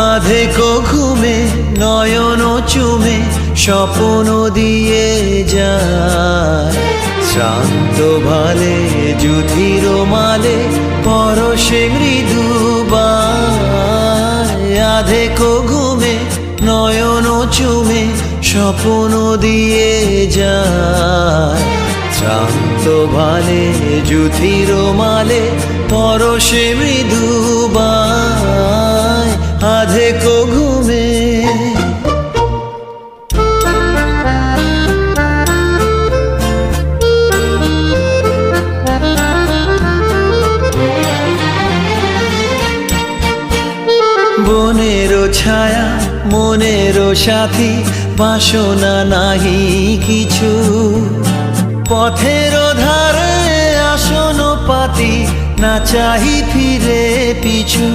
আধেকো ঘুমে নয়ন চুমে স্বপ্ন দিয়ে যায়, শ্রান্ত ভালে যুধির মালে পরশে মৃদুবায়। আধেকো ঘুমে নয়ন চুমে স্বপ্ন দিয়ে যায়, শ্রান্ত ভালে যুধির মালে পরশে মৃদুবায়। আধেকো ঘুমে বনেরও ছায়া মনেরও সাথী, বাসনা নাহি কিছু, পথের ধারে আসন পাতি না চাহি ফিরে পিছু।